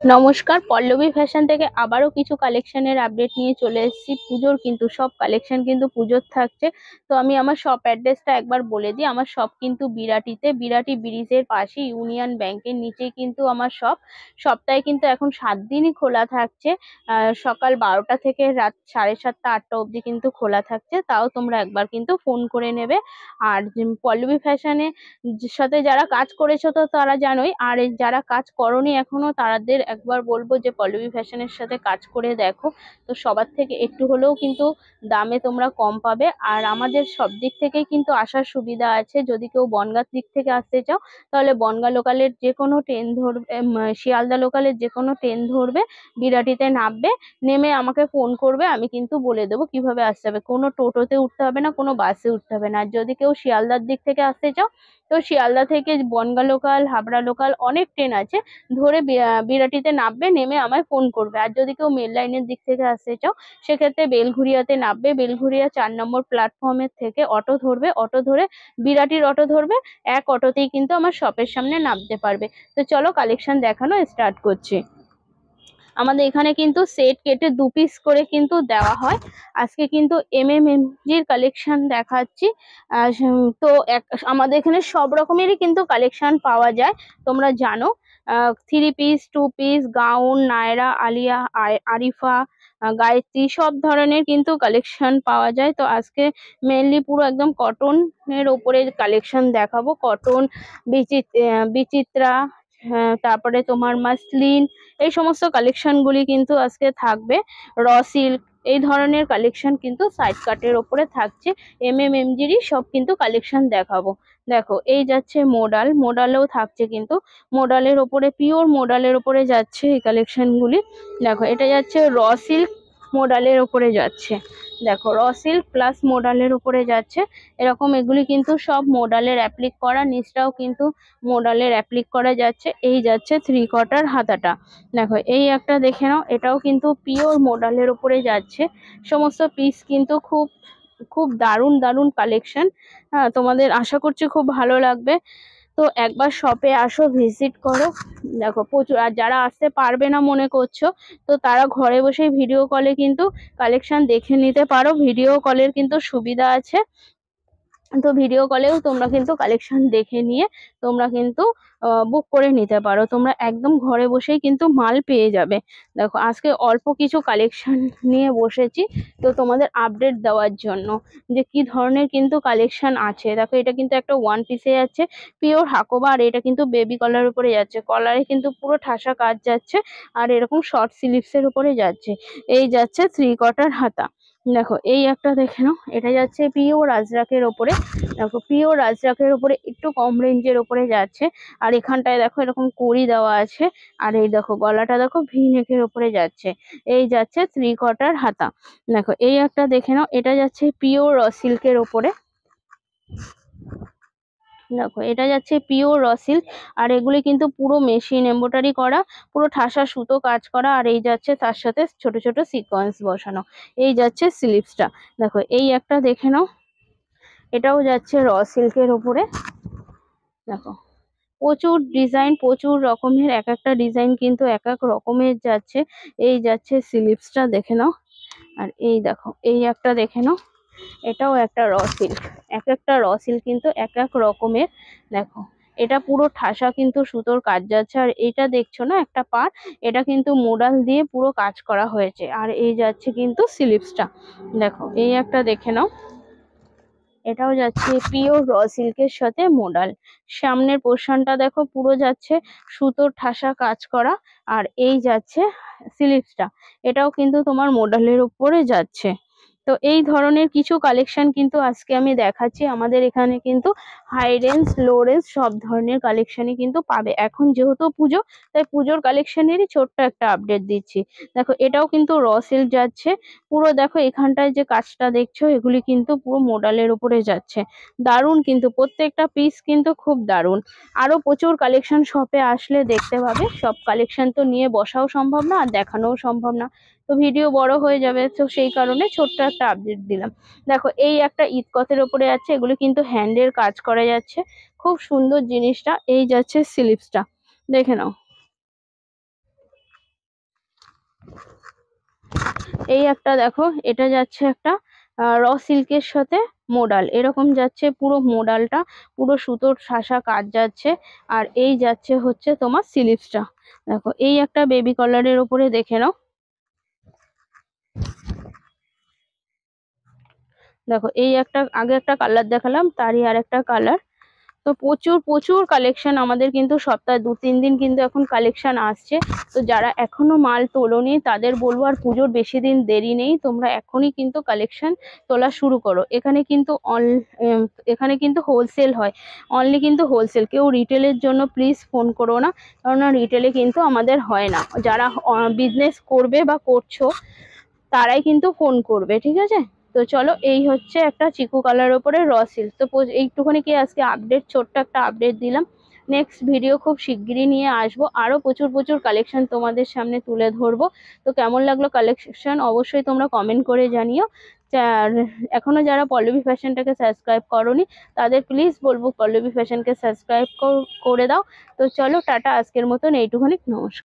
নমস্কার, পল্লবী ফ্যাশন থেকে আবারও কিছু কালেকশনের আপডেট নিয়ে চলে এসেছি। পুজোর কিন্তু সব কালেকশন কিন্তু পুজোর থাকছে। তো আমি আমার শপ অ্যাড্রেসটা একবার বলে দিই। আমার শপ কিন্তু বিরাটিতে, বিরাটি ব্রিজের পাশে ইউনিয়ন ব্যাংকের নিচেই কিন্তু আমার শপ। সপ্তাহে কিন্তু এখন 7 দিনই খোলা থাকছে। সকাল 12টা থেকে রাত 7:30 8টা অবধি কিন্তু খোলা থাকছে। তাও তোমরা একবার কিন্তু ফোন করে নেবে। আর পল্লবী ফ্যাশনে সাথে যারা কাজ করেছো তো তারা জানোই, আর যারা কাজ করোনি এখনো তাদের একবার বলবো যে পল্লবী ফ্যাশনের সাথে কাজ করে দেখো। তো সবার থেকে একটু হলেও কিন্তু দামে তোমরা কম পাবে। আর আমাদের সব দিক থেকেই কিন্তু আসার সুবিধা আছে। যদি কেউ বনগাঁর দিক থেকে আসতে চাও তাহলে বনগাঁ লোকালের যে কোনো ট্রেন ধরবে, শিয়ালদা লোকালের যে কোনো ট্রেন ধরবে, বিরাটিতে নামবে, নেমে আমাকে ফোন করবে, আমি কিন্তু বলে দেবো কিভাবে আসতে হবে। কোনো টোটোতে উঠতে হবে না, কোনো বাসে উঠতে হবে না। আর যদি কেউ শিয়ালদার দিক থেকে আসতে চাও তো শিয়ালদা থেকে বনগাঁ লোকাল, হাবড়া লোকাল অনেক ট্রেন আছে, ধরে বিরাটিতে নামবে, নেমে আমায় ফোন করবে। আর যদি কেউ মেল লাইনের দিক থেকে আসতে চাও সেক্ষেত্রে বেলঘুরিয়াতে নামবে, বেলঘুরিয়া 4 নম্বর প্ল্যাটফর্মের থেকে অটো ধরবে, অটো ধরে বিরাটির অটো ধরবে, এক অটোতেই কিন্তু আমার শপের সামনে নামতে পারবে। তো চলো কালেকশন দেখানো স্টার্ট করছি। আমাদের এখানে কিন্তু সেট কেটে 2 পিস করে কিন্তু দেওয়া হয়। আজকে কিন্তু MMMGর কালেকশন দেখাচ্ছি। তো আমাদের এখানে সব রকমেরই কিন্তু কালেকশন পাওয়া যায়, তোমরা জানো। 3 piece, 2 piece, gown, Nayra, Alia, Arifa, Gayatri সব ধরনের কিন্তু কালেকশন পাওয়া যায়। তো আজকে মেনলি পুরো একদম কটনের ওপরে কালেকশন দেখাবো। কটন, বিচিত্রা, তারপরে তোমার মাসলিন, এই সমস্ত কালেকশন গুলি কিন্তু আজকে থাকবে। র সিল্ক, এই ধরনের কালেকশন কিন্তু সাইড কাটের ওপরে থাকছে। MMMGরই সব কিন্তু কালেকশন দেখাবো। দেখো এই যাচ্ছে মোডাল, মোডালেও থাকছে কিন্তু। মোডালের ওপরে, পিওর মোডালের ওপরে যাচ্ছে এই কালেকশন গুলি। দেখো এটা যাচ্ছে র সিল্ক, মোডালের ওপরে যাচ্ছে। দেখো র সিল্ক প্লাস মোডালের উপরে যাচ্ছে এরকম। এগুলি কিন্তু সব মোডালের অ্যাপ্লিক করা, নিচটাও কিন্তু মোডালের অ্যাপ্লিক করা যাচ্ছে। এই যাচ্ছে 3/4 হাতাটা। দেখো এই একটা দেখে নাও, এটাও কিন্তু পিওর মোডালের উপরে যাচ্ছে। সমস্ত পিস কিন্তু খুব খুব দারুণ দারুণ কালেকশন। হ্যাঁ, তোমাদের আশা করছি খুব ভালো লাগবে। তো একবার শপে আসো, ভিজিট করো। দেখো প্রচুর, আর যারা আসতে পারবে না মনে করছো তো তারা ঘরে বসে ভিডিও কলে কিন্তু কালেকশন দেখে নিতে পারো। ভিডিও কলের কিন্তু সুবিধা আছে। তো ভিডিও কলেও তোমরা কিন্তু কালেকশন দেখে নিয়ে তোমরা কিন্তু বুক করে নিতে পারো। তোমরা একদম ঘরে বসেই কিন্তু মাল পেয়ে যাবে। দেখো আজকে অল্প কিছু কালেকশন নিয়ে বসেছি তো তোমাদের আপডেট দেওয়ার জন্য যে কি ধরনের কিন্তু কালেকশন আছে। দেখো এটা কিন্তু একটা 1 পিসে যাচ্ছে, পিওর হাকোবা। আর এটা কিন্তু বেবি কলার উপরে যাচ্ছে, কলারে কিন্তু পুরো ঠাসা কাজ যাচ্ছে। আর এরকম শর্ট স্লিভসের উপরে যাচ্ছে। এই যাচ্ছে 3/4 হাতা। দেখো এই একটা দেখে নাও, এটা যাচ্ছে পিওর আজরাকের ওপরে। দেখো পিওর আজরাকের ওপরে একটু কম রেঞ্জের ওপরে যাচ্ছে। আর এখানটায় দেখো এরকম কড়ি দেওয়া আছে। আর এই দেখো গলাটা দেখো ভি নেকের ওপরে যাচ্ছে। এই যাচ্ছে 3/4 হাতা। দেখো এই একটা দেখে নাও, এটা যাচ্ছে পিওর সিল্কের ওপরে। দেখো এটা যাচ্ছে পিওর র সিল্ক। আর এগুলি কিন্তু পুরো মেশিন এমব্রয়ডারি করা, পুরো ঠাসা সুতো কাজ করা। আর এই যাচ্ছে তার সাথে ছোট ছোট সিকোয়েন্স বসানো। এই যাচ্ছে স্লিভসটা। দেখো এই একটা দেখে নাও, এটাও যাচ্ছে র সিল্কের ওপরে। দেখো প্রচুর ডিজাইন, প্রচুর রকমের, এক একটা ডিজাইন কিন্তু এক এক রকমের যাচ্ছে। এই যাচ্ছে স্লিভসটা দেখে নাও। আর এই দেখো এই একটা দেখে নাও, এটাও একটা র সিল্ক। এক একটা র সিল্ক কিন্তু এক এক রকমের। দেখো এটা পুরো ঠাসা কিন্তু সুতোর কাজ যাচ্ছে। আর এটা দেখছো না একটা পার, এটা কিন্তু মোডাল দিয়ে পুরো কাজ করা হয়েছে। আর এই যাচ্ছে কিন্তু স্লিভসটা। দেখো এই একটা দেখে নাও, এটাও যাচ্ছে পিওর র সিল্কের সাথে মোডাল। সামনের পোর্শনটা দেখো পুরো যাচ্ছে সুতোর ঠাসা কাজ করা। আর এই যাচ্ছে স্লিভসটা, এটাও কিন্তু তোমার মোডালের উপরে যাচ্ছে। তো এই ধরনের কিছু কালেকশন কিন্তু আজকে আমি দেখাচ্ছি। আমাদের এখানে কিন্তু হাই রেঞ্জ, লো রেঞ্জ সব ধরনের কালেকশনই কিন্তু পাবে। এখন যেহেতু পুজো, তাই পুজোর কালেকশনেরই ছোট্ট একটা আপডেট দিচ্ছি। দেখো এটাও কিন্তু র সিল্ক যাচ্ছে পুরো। দেখো এখানটায় যে কাজটা দেখছো এগুলি কিন্তু পুরো মোডালের উপরে যাচ্ছে। দারুণ কিন্তু প্রত্যেকটা পিস কিন্তু খুব দারুণ। আরো প্রচুর কালেকশন শপে আসলে দেখতে পাবে। সব কালেকশন তো নিয়ে বসাও সম্ভব না আর দেখানোও সম্ভব না, তো ভিডিও বড় হয়ে যাবে। তো সেই কারণে ছোট্ট একটা আপডেট দিলাম। দেখো এই একটা ইতকতের ওপরে আছে, এগুলো কিন্তু হ্যান্ডের কাজ করা যাচ্ছে। খুব সুন্দর জিনিসটা। এই যাচ্ছে স্লিভসটা, দেখে নাও। এই একটা দেখো, এটা যাচ্ছে একটা র সিল্কের সাথে মোডাল, এরকম যাচ্ছে পুরো মোডালটা, পুরো সুতোর ঠাসা কাজ যাচ্ছে। আর এই যাচ্ছে হচ্ছে তোমার স্লিভসটা। দেখো এই একটা বেবি কালারের ওপরে দেখে নাও। দেখো এই একটা, আগে একটা কালার দেখালাম, তারই আর একটা কালার। তো প্রচুর প্রচুর কালেকশন আমাদের কিন্তু সপ্তাহে 2-3 দিন কিন্তু এখন কালেকশন আসছে। তো যারা এখনো মাল তোলোনি তাদের বলবো আর পুজোর বেশি দিন দেরি নেই, তোমরা এখনই কিন্তু কালেকশন তোলা শুরু করো। এখানে কিন্তু হোলসেল হয়, অনলি কিন্তু হোলসেল, কেউ রিটেলের জন্য প্লিজ ফোন করো না, কারণ রিটেলে কিন্তু আমাদের হয় না। যারা বিজনেস করবে বা করছো তারাই কিন্তু ফোন করবে, ঠিক আছে? তো চলো, এই হচ্ছে একটা চিকু কালার ওপরে র সিল্ক। তো এইটুখানি কি আজকে আপডেট, ছোট্ট একটা আপডেট দিলাম। নেক্সট ভিডিও খুব শিগগিরই নিয়ে আসবো, আরো প্রচুর প্রচুর কালেকশন তোমাদের সামনে তুলে ধরবো। তো কেমন লাগলো কালেকশন অবশ্যই তোমরা কমেন্ট করে জানিও। আর এখনো যারা পল্লবী ফ্যাশনটাকে সাবস্ক্রাইব করোনি তাদের প্লিজ বলবো পল্লবী ফ্যাশনকে সাবস্ক্রাইব করে দাও। তো চলো টাটা, আজকের মতন এইটুখানি, নমস্কার।